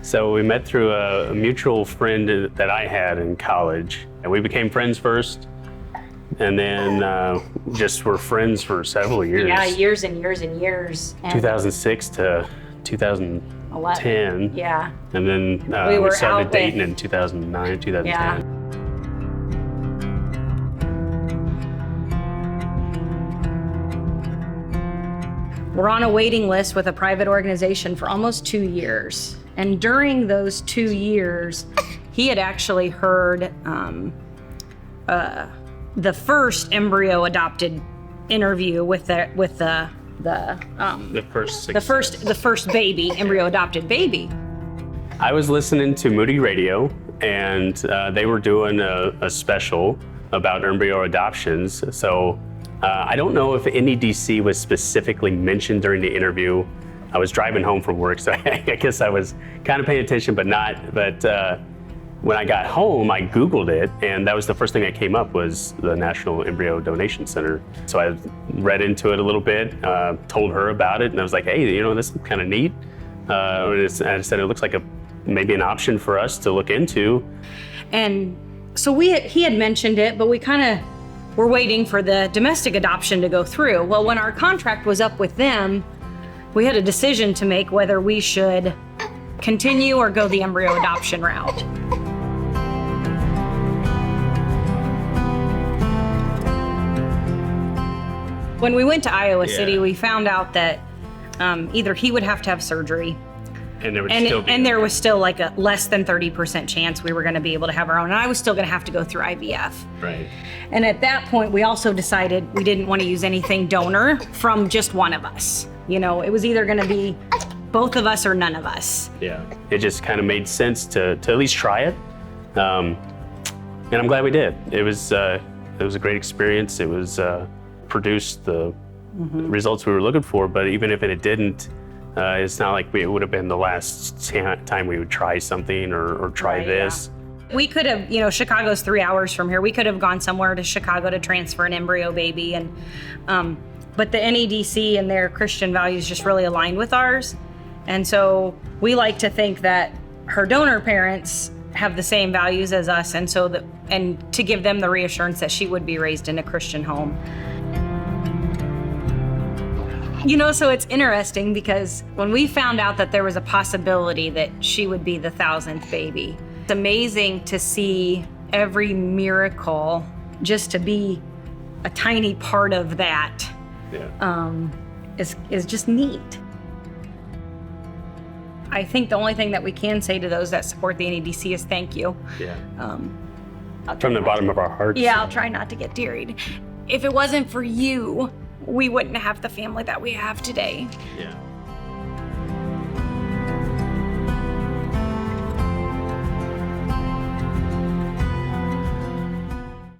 So we met through a mutual friend that I had in college, and we became friends first, and then just were friends for several years. Yeah, years and years and years. And 2006 to 2010. Yeah. And then we started dating in 2009, 2010. Yeah. We're on a waiting list with a private organization for almost 2 years. And during those 2 years, he had actually heard the first embryo adopted interview with the first baby, embryo adopted baby. I was listening to Moody Radio, and they were doing a special about embryo adoptions. So I don't know if NEDC was specifically mentioned during the interview. I was driving home from work, so I guess I was kind of paying attention, but not. But when I got home, I Googled it, and that was the first thing that came up was the National Embryo Donation Center. So I read into it a little bit, told her about it, and I was like, hey, this is kind of neat. I said it looks like maybe an option for us to look into. And so he had mentioned it, but we kind of were waiting for the domestic adoption to go through. Well, when our contract was up with them, we had a decision to make whether we should continue or go the embryo adoption route. When we went to Iowa City, we found out that either he would have to have surgery, and there was still like a less than 30% chance we were going to be able to have our own, and I was still going to have to go through IVF. Right. And at that point, we also decided we didn't want to use anything donor from just one of us. It was either going to be both of us or none of us. Yeah, it just kind of made sense to at least try it, and I'm glad we did. It was a great experience. It was produced the results we were looking for, but even if it didn't, it's not like it would have been the last time we would try something or try this. Yeah. We could have, Chicago's 3 hours from here. We could have gone somewhere to Chicago to transfer an embryo baby, and but the NEDC and their Christian values just really aligned with ours. And so we like to think that her donor parents have the same values as us, and to give them the reassurance that she would be raised in a Christian home. So it's interesting because when we found out that there was a possibility that she would be the 1,000th baby, it's amazing to see every miracle, just to be a tiny part of that. Yeah. Is just neat. I think the only thing that we can say to those that support the NEDC is thank you. Yeah. From the bottom of our hearts. Yeah, I'll try not to get tearied. If it wasn't for you, we wouldn't have the family that we have today. Yeah.